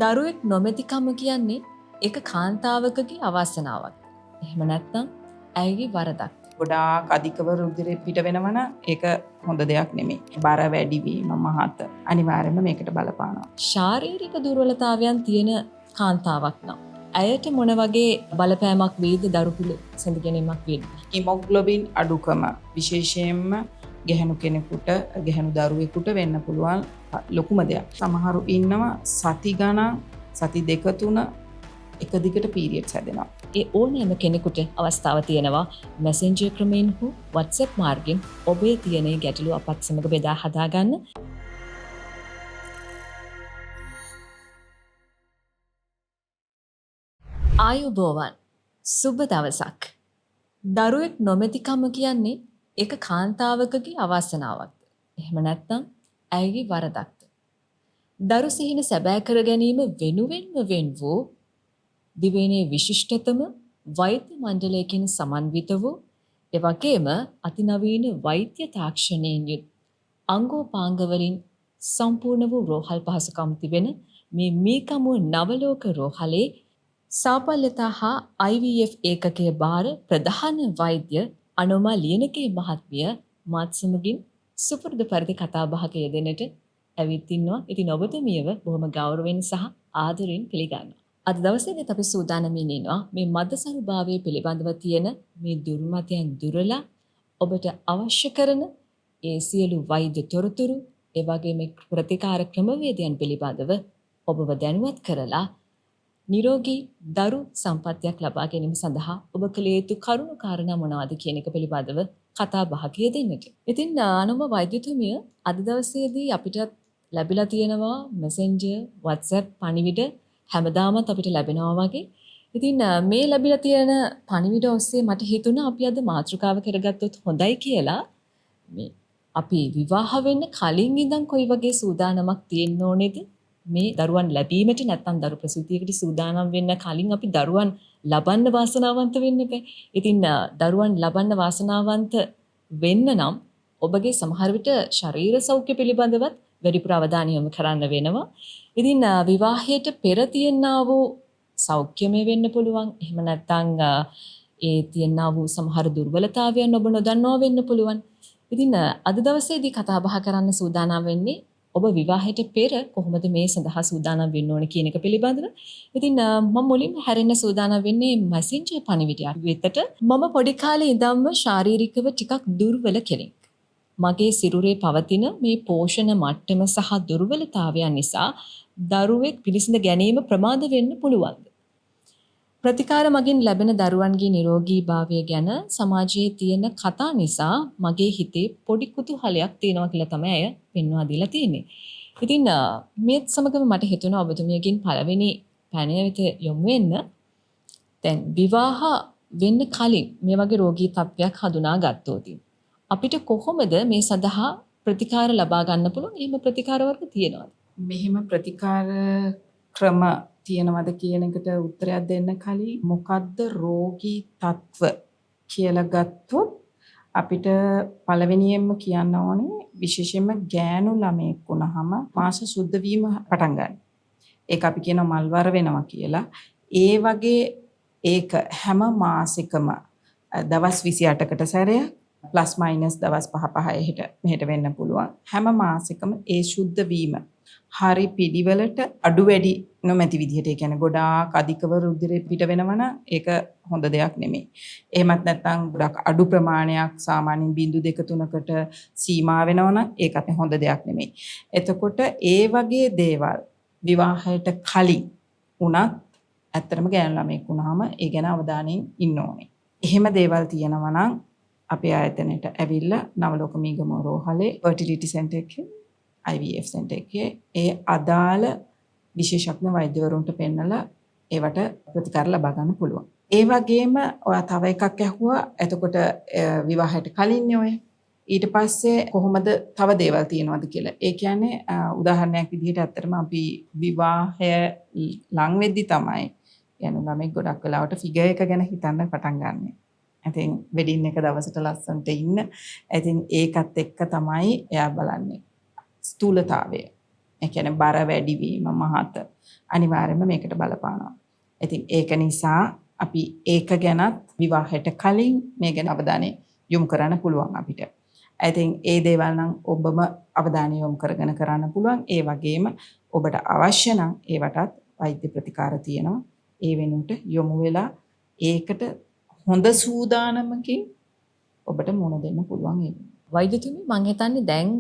දරුවෙක් නොමැතිකම කියන්නේ ඒක කාන්තාවකගේ අවාසනාවක්. එහෙම නැත්නම් ඇයගේ වරදක්. ගොඩාක් අධිකව රුධිරය පිට වෙනවනම් ඒක හොඳ දෙයක් නෙමෙයි. බර වැඩි වීම මහත අනිවාර්යයෙන්ම මේකට බලපානවා. ශාරීරික දුර්වලතාවයන් තියෙන කාන්තාවක් නම් ඇයට මොන වගේ බලපෑමක් වේද දරුපිල සඳ ගැනීමක් වේද? හිමොග්ලොබින් අඩුකම විශේෂයෙන්ම ගැහැණු කෙනෙකුට ගැහැණු දරුවෙකුට වෙන්න පුළුවන් ලොකුම දෙයක්. සමහරු ඉන්නවා සති ගණන් සති දෙක තුන එක දිගට පීරියඩ්ස් හැදෙනවා. ඒ ඕනෑම කෙනෙකුට අවස්ථාව තියෙනවා මැසෙන්ජර් ක්‍රමයෙන් හෝ WhatsApp මාර්ගෙන් ඔබේ තියෙන ගැටලු අපත් සමග බෙදා හදාගන්න. ආයුබෝවන් සුබ දවසක්. දරුවෙක් නොමැතිකම කියන්නේ ඒක කාන්තාවකගේ අවාසනාවක්ද? එහෙම නැත්නම් ඇයගේ වරදක්ද? දරු සිහින සැබෑ කර ගැනීම වෙනුවෙන්ම වෙන් වූ දිවයිනේ විශිෂ්ටතම වෛද්‍ය මණ්ඩලයකින් සමන්විත වූ එවැගේම අතිනවීන වෛද්‍ය තාක්ෂණයෙන් යුත් අංගෝපාංගවලින් සම්පූර්ණ වූ රෝහල් පහසුකම් තිබෙන මේ මීකමුව නවලෝක රෝහලේ සාපල්‍යතා හා IVF ඒකකයේ බාර ප්‍රධාන වෛද්‍ය අනෝමා ලියනකේ මහත්මිය මාත් සමගින් සුපුරුදු පරිදි කතා බහක යෙදෙන්නට ඇවිත් ඉන්නවා. ඉතින් ඔබතුමියව බොහොම ගෞරවයෙන් සහ ආදරෙන් පිළිගන්නවා. අද දවසේදීත් අපි සූදානම් ඉන්නවා මේ මද්දසරුභාවය පිළිබඳව තියෙන මේ දුර්මතයන් දුරලා ඔබට අවශ්‍ය කරන ඒ සියලු වෛද්‍ය තොරතුරු ඒ වගේම ප්‍රතිකාර ක්‍රමවේදයන් පිළිබඳව ඔබව දැනුවත් කරලා නිරෝගී දරු සම්පත්තියක් ලබා ගැනීම සඳහා ඔබ කළ යුතු කරුණු කාරණා මොනවද කියන එක පිළිබඳව කතා බහක යෙදෙන්නට. ඉතින් අනුම වෛද්‍යතුමිය අද දවසේදී අපිට ලැබිලා තියෙනවා මෙසෙන්ජර් WhatsApp පණිවිඩ හැමදාමත් අපිට ලැබෙනවා වගේ. ඉතින් මේ ලැබිලා තියෙන පණිවිඩ ඔස්සේ මට හිතුණා අපි අද මාතෘකාව කරගත්තොත් හොඳයි කියලා. මේ අපි විවාහ වෙන්න කලින් ඉඳන් කොයි වගේ සූදානමක් තියෙන්න ඕනේද? මේ දරුවන් ලැබීමට නැත්නම් දරු ප්‍රසූතියකට සූදානම් වෙන්න කලින් අපි දරුවන් ලබන්න වාසනාවන්ත වෙන්න බෑ. ඉතින් දරුවන් ලබන්න වාසනාවන්ත වෙන්න නම් ඔබගේ සමහර විට ශරීර සෞඛ්‍ය පිළිබඳවත් වැඩිපුර අවධානය යොමු කරන්න වෙනවා. ඉතින් විවාහයට පෙර තියෙනා වූ සෞඛ්‍යමය වෙන්න පුළුවන්. එහෙම නැත්නම් ඒ තියෙනා වූ සමහර දුර්වලතාවයන් ඔබ නොදන්නවා වෙන්න පුළුවන්. ඉතින් අද දවසේදී කතා බහ කරන්න සූදානම් වෙන්නේ ඔබ විවාහයට පෙර කොහොමද මේ සඳහා සූදානම් වෙන්න ඕන කියන එක පිළිබඳව. ඉතින් මම මුලින්ම හැරෙන්න සූදානම් වෙන්නේ මැසෙන්ජර් පණිවිඩයක් වෙතට. මම පොඩි කාලේ ඉඳන්ම ශාරීරිකව ටිකක් දුර්වල කෙනෙක්. මගේ සිරුරේ පවතින මේ පෝෂණ මට්ටම සහ දුර්වලතාවයන් නිසා දරුවෙක් පිළිසිඳ ගැනීම ප්‍රමාද වෙන්න පුළුවන්ද? ප්‍රතිකාර මගින් ලැබෙන දරුවන්ගේ නිරෝගීභාවය ගැන සමාජයේ තියෙන කතා නිසා මගේ හිතේ පොඩි කුතුහලයක් තියෙනවා කියලා තමයි අය පෙන්වා දීලා තියෙන්නේ. ඉතින් මේත් සමගම මට හිතුණා ඔබතුමියගෙන් පළවෙනි පැනය වෙත යොමු වෙන්න. දැන් විවාහ වෙන්න කලින් මේ වගේ රෝගී තත්ත්වයක් හඳුනා ගත්තොත් අපිට කොහොමද මේ සඳහා ප්‍රතිකාර ලබා ගන්න පුළුවන්? එහෙම ප්‍රතිකාර වර්ග තියෙනවද? මෙහෙම ප්‍රතිකාර ක්‍රම තියෙනවද කියන එකට උත්තරයක් දෙන්න කලින් මොකද්ද රෝගී තත්ත්ව කියලා ගත්තොත් අපිට පළවෙනියෙන්ම කියන්න ඕනේ විශේෂයෙන්ම ගෑනු ළමයෙක් වුණාම මාස සුද්ධ වීම පටන් ගන්න. ඒක අපි කියනවා මල්වර වෙනවා කියලා. ඒ වගේ ඒක හැම මාසිකම දවස් 28කට සැරයක් ප්ලස් මයිනස් දවස් 5 මෙහෙට වෙන්න පුළුවන්. හැම මාසිකම ඒ සුද්ධ වීම හරි පිළිවෙලට අඩු වැඩි නොමැති විදිහට, ඒ කියන්නේ ගොඩාක් අධිකව රුධිරය පිට වෙනවනම් ඒක හොඳ දෙයක් නෙමෙයි. එහෙමත් නැත්නම් ගොඩක් අඩු ප්‍රමාණයක් සාමාන්‍යයෙන් 0.2-3කට සීමා වෙනවනම් ඒකත් හොඳ දෙයක් නෙමෙයි. එතකොට ඒ වගේ දේවල් විවාහයට කලින් උනත් ඇත්තටම ගෑනු ළමෙක් වුණාම ඒ ගැන අවධානයෙන් ඉන්න ඕනේ. එහෙම දේවල් තියෙනවා නම් අපේ ආයතනයට ඇවිල්ලා නවලෝක මීගමුව රෝහලේ ෆර්ටිලිටි සෙන්ටර් එකේ IVF සෙන්ටර් එකේ ඒ අදාළ විශේෂඥ වෛද්‍යවරුන්ට පෙන්නලා ඒවට ප්‍රතිකාර ලබා ගන්න පුළුවන්. ඒ වගේම ඔයා තව එකක් ඇහුවා. එතකොට විවාහයට කලින්නේ ඔය ඊට පස්සේ කොහොමද තව දේවල් තියෙනවද කියලා. ඒ කියන්නේ උදාහරණයක් විදිහට ඇත්තටම අපි විවාහය ලං වෙද්දි තමයි යනු ළමෙක් ගොඩක් වෙලාවට ෆිගර් එක ගැන හිතන්න පටන් ගන්නෙ. ඉතින් වෙඩින් එක දවසට ලස්සනට ඉන්න. ඉතින් ඒකත් එක්ක තමයි එයා බලන්නේ. ස්ථූලතාවය. ඒ කියන්නේ බර වැඩි වීම මහත අනිවාර්යයෙන්ම මේකට බලපානවා. ඉතින් ඒක නිසා අපි ඒක ගැනත් විවාහයට කලින් මේ ගැන අවධානය යොමු කරන්න පුළුවන් අපිට. ඉතින් ඒ දේවල් නම් ඔබම අවධානය යොමු කරගෙන කරන්න පුළුවන්. ඒ වගේම ඔබට අවශ්‍ය නම් ඒවටත් වෛද්‍ය ප්‍රතිකාර තියෙනවා. ඒ වෙනුවට යොමු වෙලා ඒකට හොඳ සූදානමකින් ඔබට මුණ දෙන්න පුළුවන් ඒක. වෛද්‍යතුමනි මං හිතන්නේ දැන්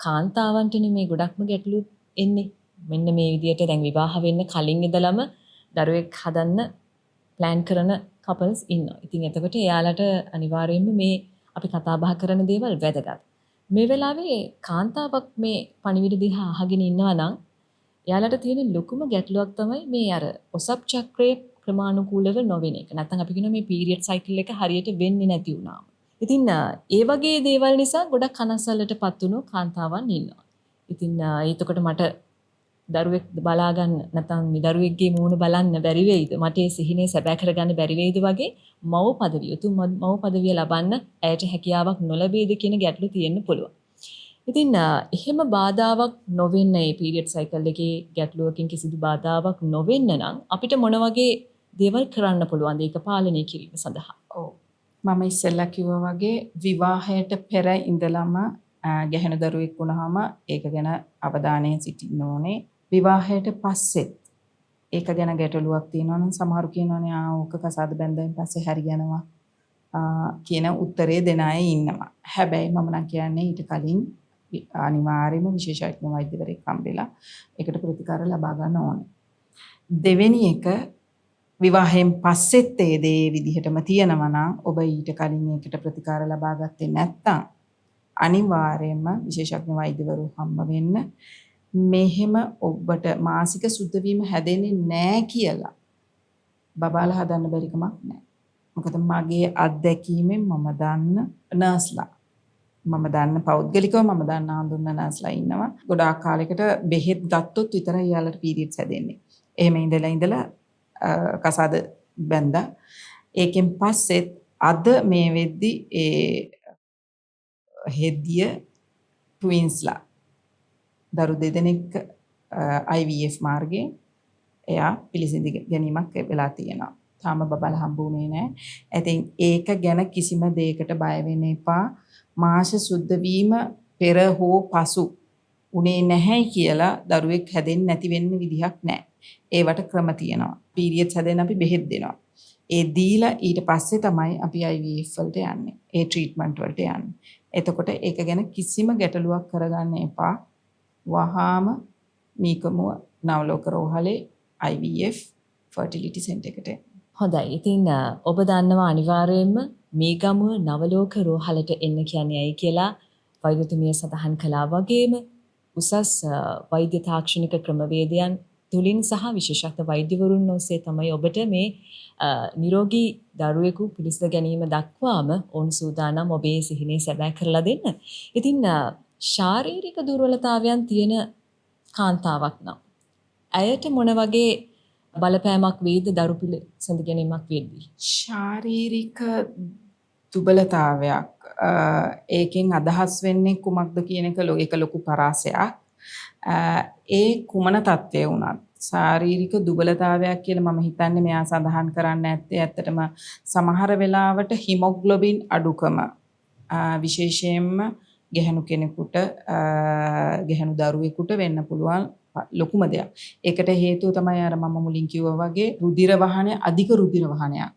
කාන්තාවන්ටනේ මේ ගොඩක්ම ගැටලු එන්නේ. මෙන්න මේ විදියට දැන් විවාහ වෙන්න කලින් ඉඳලම දරුවෙක් හදන්න ප්ලෑන් කරන කපල්ස් ඉන්නවා. ඉතින් එතකොට එයාලට අනිවාර්යයෙන්ම මේ අපි කතා බහ කරන දේවල් වැදගත්. මේ වෙලාවේ කාන්තාවක් මේ පණිවිඩ දිහා අහගෙන ඉන්නවා නම් එයාලට තියෙන ලොකුම ගැටලුවක් තමයි මේ අර ඔසප් චක්‍රයේ ක්‍රමානුකූලව නොවෙන එක. නැත්නම් අපි කියනවා මේ පීරියඩ් සයිකල් එක හරියට වෙන්නේ නැති වුණාම. ඉතින් ඒ වගේ දේවල් නිසා ගොඩක් කනස්සල්ලටපත් වුණු කාන්තාවන් ඉන්නවා. ඉතින් එතකොට මට දරුවෙක් බලා ගන්න නැත්නම් මේ දරුවෙක්ගේ මූණ බලන්න බැරි වෙයිද? මට ඒ සිහිනේ සැබෑ කරගන්න බැරි වෙයිද වගේ මව් පදවිය, උතුම් මව් පදවිය ලබන්න ඇයට හැකියාවක් නොලැබෙයිද කියන ගැටලු තියෙන්න පුළුවන්. ඉතින් එහෙම බාධාවක් නොවෙන්න මේ පීරියඩ් සයිකල් එකේ ගැටලුවකින් කිසිදු බාධාවක් නොවෙන්න නම් අපිට මොන වගේ දේවල් කරන්න පුළුවන්ද ඒක පාලනය කිරීම සඳහා? ඔව්. මම ඉස්සෙල්ලා කිව්වා වගේ විවාහයට පෙර ඉඳලම ගැහෙන දරුවෙක් වුණාම ඒක ගැන අවධානයෙන් සිටින්න ඕනේ. විවාහයට පස්සෙත් ඒක ගැන ගැටලුවක් තියෙනවා නම් සමහරු කියනවානේ ඕක කසාද බැඳෙන් පස්සේ හරියනවා කියන උත්තරේ දෙන අය ඉන්නවා. හැබැයි මම නම් කියන්නේ ඊට කලින් අනිවාර්යයෙන්ම විශේෂඥ වෛද්‍යවරයෙක් හම්බෙලා ඒකට ප්‍රතිකාර ලබා ගන්න ඕනේ. දෙවෙනි එක විවාහයෙන් පස්සෙත් ඒ දේ විදිහටම තියෙනවා නම් ඔබ ඊට කලින් ඒකට ප්‍රතිකාර ලබා ගත්තේ නැත්නම් අනිවාර්යයෙන්ම විශේෂඥ වෛද්‍යවරු හම්බ වෙන්න මෙහෙම ඔබට මාසික සුද්ධ වීම හැදෙන්නේ නැහැ කියලා බබාලා හදන්න බැරි කමක් නැහැ. මොකද මගේ අත්දැකීමෙන් මම දන්න නර්ස්ලා මම දන්න පෞද්ගලිකව මම දන්න හඳුන්න නර්ස්ලා ඉන්නවා. ගොඩාක් කාලයකට බෙහෙත් ගත්තොත් විතරයි යාළුවට පීරියඩ්ස් හැදෙන්නේ. එහෙම ඉඳලා කසාද බැඳා ඒකෙන් පස්සෙත් අද මේ වෙද්දි ඒ හෙදිය ට්වින්ස්ලා දරු දෙදෙනෙක් IVF මාර්ගයෙන් එයා පිළිසිඳ ගැනීමක් වෙලා තියෙනවා. තාම බබලා හම්බුනේ නැහැ. ඉතින් ඒක ගැන කිසිම දෙයකට බය වෙන්න එපා. මාස සුද්ධ වීම පෙර හෝ පසු උනේ නැහැ කියලා දරුවෙක් හැදෙන්නේ නැති වෙන්න විදිහක් නැහැ. ඒවට ක්‍රම තියෙනවා. පීරියඩ්ස් හැදෙන්න අපි බෙහෙත් දෙනවා. ඒ දීලා ඊට පස්සේ තමයි අපි IVF වලට යන්නේ. ඒ ට්‍රීට්මන්ට් වලට යන්නේ. එතකොට ඒක ගැන කිසිම ගැටලුවක් කරගන්න එපා. වහාම මීකමුව නවලෝක රෝහලේ IVF fertility center එකට. හොඳයි. ඉතින් ඔබ දන්නවා අනිවාර්යයෙන්ම මීගමුව නවලෝක රෝහලට එන්න කියන්නේ ඇයි කියලා වෛද්‍යතුමිය සඳහන් කළා වගේම උසස් වෛද්‍ය තාක්ෂණික ක්‍රමවේදයන් තුලින් සහ විශේෂඥ වෛද්‍යවරුන් ඔස්සේ තමයි ඔබට මේ නිරෝගී දරුවෙකු පිළිසිඳ ගැනීම දක්වාම ඔවුන් සූදානම් ඔබේ සිහිනේ සැබෑ කරලා දෙන්න. ඉතින් ශාරීරික දුර්වලතාවයන් තියෙන කාන්තාවක් නම් ඇයට මොන වගේ බලපෑමක් වේද දරු පිළිසිඳ ගැනීමක් වෙද්දී? ශාරීරික දුබලතාවයක් ඒකෙන් අදහස් වෙන්නේ කුමක්ද කියන එක ලොකු පරාසයක්. ඒ කුමන තත්ත්වයේ වුණත් ශාරීරික දුබලතාවයක් කියලා මම හිතන්නේ මෙයා සඳහන් කරන්න ඇත්තේ ඇත්තටම සමහර වෙලාවට හිමොග්ලොබින් අඩුකම විශේෂයෙන්ම ගැහණු කෙනෙකුට ගැහණු දරුවෙකුට වෙන්න පුළුවන් ලොකුම දෙයක්. ඒකට හේතුව තමයි අර මම මුලින් කිව්වා වගේ රුධිර වහනය අධික රුධිර වහනයක්.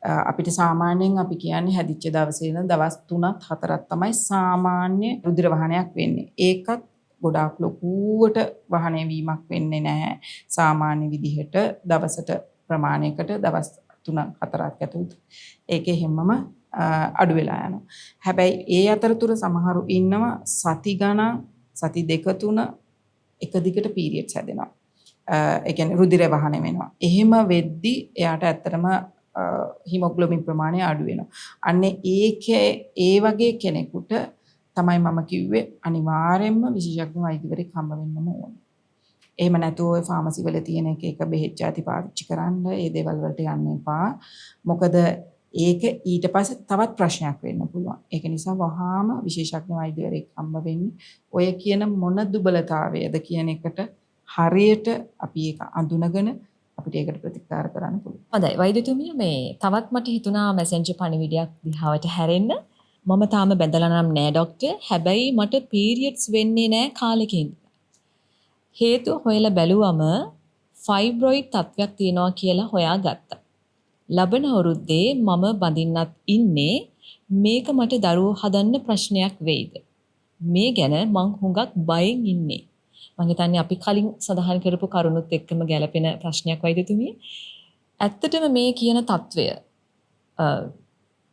අපිට සාමාන්‍යයෙන් අපි කියන්නේ හැදිච්ච දවසේ ඉඳන් දවස් 3ක් 4ක් තමයි සාමාන්‍ය රුධිර වහනයක් වෙන්නේ. ඒකත් ගොඩාක් ලොකුවට වහනය වීමක් වෙන්නේ නැහැ. සාමාන්‍ය විදිහට දවසට ප්‍රමාණයකට දවස් 3ක් 4ක් ඇතුළත ඒකේ හැමම අඩු වෙලා යනවා. හැබැයි ඒ අතරතුර සමහරු ඉන්නවා සති ගණන් සති දෙක තුන එක දිගට පීරියඩ්ස් හැදෙනවා. ඒ කියන්නේ රුධිර වහනය වෙනවා. එහෙම වෙද්දි එයාට ඇත්තටම හිමොග්ලොබින් ප්‍රමාණය අඩු වෙනවා. අන්නේ ඒ වගේ කෙනෙකුට තමයි මම කිව්වේ අනිවාර්යයෙන්ම විශේෂඥ වෛද්‍යවරයෙක් හම්බ වෙන්නම ඕනේ. එහෙම නැතුව ඔය ෆාමසි වල තියෙන එක බෙහෙත් ಜಾති පාවිච්චි කරන්න ඒ දේවල් වලට යන්න එපා. මොකද ඒක ඊට පස්සේ තවත් ප්‍රශ්නයක් වෙන්න පුළුවන්. ඒක නිසා වහාම විශේෂඥ වෛද්‍යවරයෙක් හම්බ වෙන්නේ ඔය කියන මොන දුබලතාවයද කියන එකට හරියට අපි ඒක අඳුනගෙන අපිට ඒකට ප්‍රතිකාර කරන්න පුළුවන්. හොඳයි වෛද්‍යතුමිය මේ තවත් මට හිතුණා මැසෙන්ජර් පණිවිඩයක් දිහාවට හැරෙන්න. මම තාම බැඳලා නම් නෑ ડોක්ටර්. හැබැයි මට පීරියඩ්ස් වෙන්නේ නෑ කාලෙකින්. හේතුව හොයලා බැලුවම ෆයිබ්‍රොයිඩ් තත්ත්වයක් තියෙනවා කියලා හොයාගත්තා. ලබන අවුරුද්දේ මම බඳින්නත් ඉන්නේ මේක මට දරුවෝ හදන්න ප්‍රශ්නයක් වෙයිද? මේ ගැන මං හුඟක් බයෙන් ඉන්නේ. මම හිතන්නේ අපි කලින් සඳහන් කරපු කරුණුත් එක්කම ගැලපෙන ප්‍රශ්නයක් වෛද්‍යතුමිය. ඇත්තටම මේ කියන తත්වය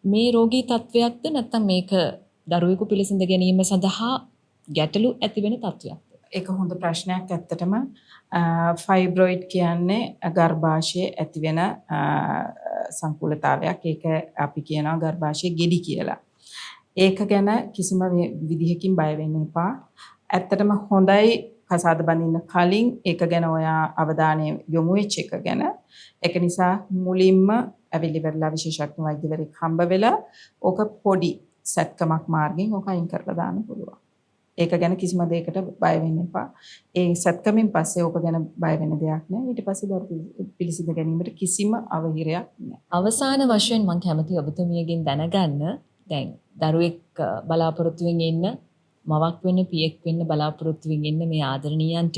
මේ රෝගී තත්වයක්ද නැත්නම් මේක දරුවෙකු පිළිසිඳ ගැනීම සඳහා ගැටලු ඇති වෙන තත්වයක්ද? ඒක හොඳ ප්‍රශ්නයක්. ඇත්තටම ෆයිබ්‍රොයිඩ් කියන්නේ ගර්භාෂයේ ඇතිවෙන සංකූලතාවයක්. ඒක අපි කියනවා ගර්භාෂයේ ගෙඩි කියලා. ඒක ගැන කිසිම විදිහකින් බය වෙන්න එපා. ඇත්තටම හොඳයි කසාද බඳින්න කලින් ඒක ගැන ඔයා අවධානය යොමු වෙච්ච එක ගැන. ඒක නිසා මුලින්ම ඇවිල්ලිවරලා විශේෂඥ වෛද්‍යවරයෙක් හම්බ වෙලා ඕක පොඩි සැත්කමක් මාර්ගෙන් ඕක අයින් කරලා දාන්න පුළුවන්. ඒක ගැන කිසිම දෙයකට බය වෙන්න එපා. ඒ සැත්කමින් පස්සේ ඕක ගැන බය වෙන දෙයක් නෑ. ඊට පස්සේ දරු පිළිසිඳ ගැනීමට කිසිම අවහිරයක් නෑ. අවසාන වශයෙන් මම කැමතියි ඔබතුමියගෙන් දැනගන්න දැන් දරුවෙක් බලාපොරොත්තුවෙන් ඉන්න මවක් වෙන්න පියෙක් වෙන්න බලාපොරොත්තුවෙන් ඉන්න මේ ආදරණීයන්ට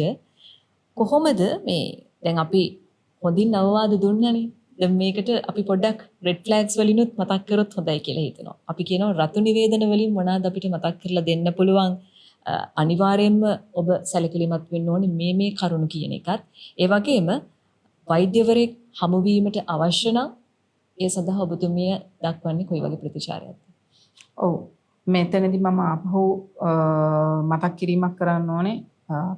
කොහොමද මේ දැන් අපි හොඳින් අවවාද දුන්නනේ. දැන් මේකට අපි පොඩ්ඩක් රෙඩ් ෆ්ලැග්ස් වලිනුත් මතක් කරොත් හොඳයි කියලා හිතනවා. අපි කියනවා රතු නිවේදන වලින් මොනවාද අපිට මතක් කරලා දෙන්න පුළුවන්? අනිවාර්යයෙන්ම ඔබ සැලකිලිමත් වෙන්න ඕනේ මේ කරුණු කියන එකත්. ඒ වගේම වෛද්‍යවරයෙක් හමු වීමට අවශ්‍ය නම් ඒ සඳහා ඔබතුමිය දක්වන්නේ කොයි වගේ ප්‍රතිචාරයක්ද? ඔව්. මෙතනදී මම ආපහු මතක් කිරීමක් කරන්න ඕනේ.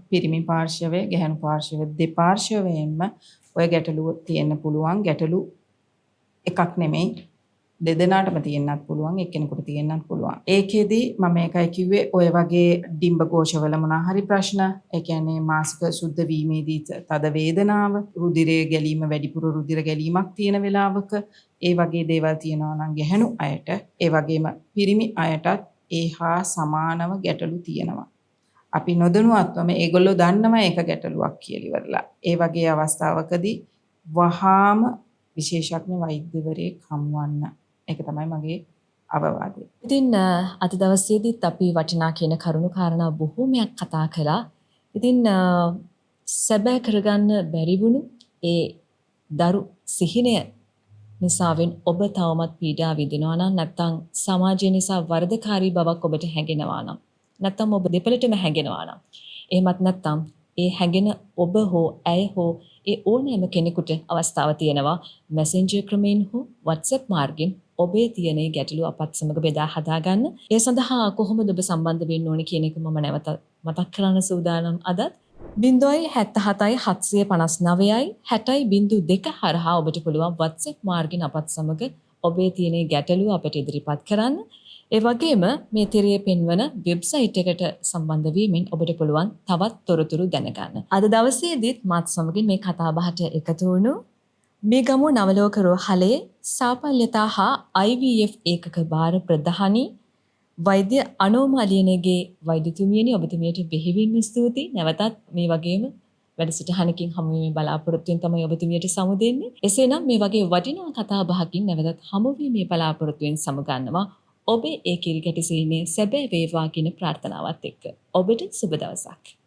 පිරිමි පාර්ශවයේ ගැහැණු පාර්ශවයේ දෙපාර්ශවයෙන්ම ඔය ගැටලුව තියෙන්න පුළුවන්. ගැටලු එකක් නෙමෙයි දෙදෙනාටම තියෙන්නත් පුළුවන්, එක්කෙනෙකුට තියෙන්නත් පුළුවන්. ඒකෙදි මම මේකයි කිව්වේ ඔය වගේ ඩිම්බ කෝෂවල මොනවා හරි ප්‍රශ්න, ඒ කියන්නේ මාසික සුද්ධ වීමේදී තද වේදනාව, රුධිරයේ ගැලීම වැඩිපුර රුධිර ගැලීමක් තියෙන වෙලාවක ඒ වගේ දේවල් තියෙනවා නම් ගැහැණු අයට, ඒ වගේම පිරිමි අයටත් ඒහා සමානව ගැටලු තියෙනවා. අපි නොදැනුවත්වම ඒගොල්ලෝ දන්නවා ඒක ගැටලුවක් කියලා ඉවරලා. ඒ වගේ අවස්ථාවකදී වහාම විශේෂඥ වෛද්‍යවරයෙක් හමුවන්න. ඒක තමයි මගේ අවවාදය. ඉතින් අද දවසේදීත් අපි වටිනා කියන කරුණු කාරණා බොහෝමයක් කතා කළා. ඉතින් සැබෑ කරගන්න බැරි වුණු ඒ දරු සිහිනය නිසාවෙන් ඔබ තවමත් පීඩා විඳිනවා නම් නැත්නම් සමාජය නිසා වරදකාරී බවක් ඔබට හැඟෙනවා නම් නැත්නම් ඔබ දෙපළටම හැඟෙනවා නම් එහෙමත් නැත්නම් ඒ හැඟෙන ඔබ හෝ ඇය හෝ ඒ ඕනෑම කෙනෙකුට අවස්ථාව තියෙනවා මැසෙන්ජර් ක්‍රමයෙන් හෝ WhatsApp මාර්ගෙන් ඔබේ තියෙන ගැටලු අපත් සමග බෙදා හදා ගන්න. ඒ සඳහා කොහොමද ඔබ සම්බන්ධ වෙන්න ඕනේ කියන එක මම නැවත මතක් කරන්න සූදානම් අදත් 077 759 60.02 හරහා ඔබට පුළුවන් WhatsApp මාර්ගෙන් අපත් සමග ඔබේ තියෙන ගැටලු අපට ඉදිරිපත් කරන්න. ඒ වගේම මේ තිරයේ පෙන්වන වෙබ්සයිට් එකට සම්බන්ධ වීමෙන් ඔබට පුළුවන් තවත් තොරතුරු දැනගන්න. අද දවසේදීත් මාත් සමගින් මේ කතා බහට එකතු වුණු මේ ගමු නවලෝක රෝහලේ සාපල්‍යතා හා IVF ඒකක භාර ප්‍රධානී වෛද්‍ය අනෝමාලියනගේ වෛද්‍යතුමියනි ඔබතුමියට බෙහෙවින්ම ස්තුතියි. නැවතත් මේ වගේම වැඩසටහනකින් හමු වීමේ බලාපොරොත්තුවෙන් තමයි ඔබතුමියට සමු දෙන්නේ. එසේනම් මේ වගේ වටිනා කතා බහකින් නැවතත් හමු වීමේ බලාපොරොත්තුවෙන් සමුගන්නවා. ඔබේ ඒ කිරිකැටි සීනේ සැබෑ වේවා කියන ප්‍රාර්ථනාවත් එක්ක ඔබට සුබ දවසක්.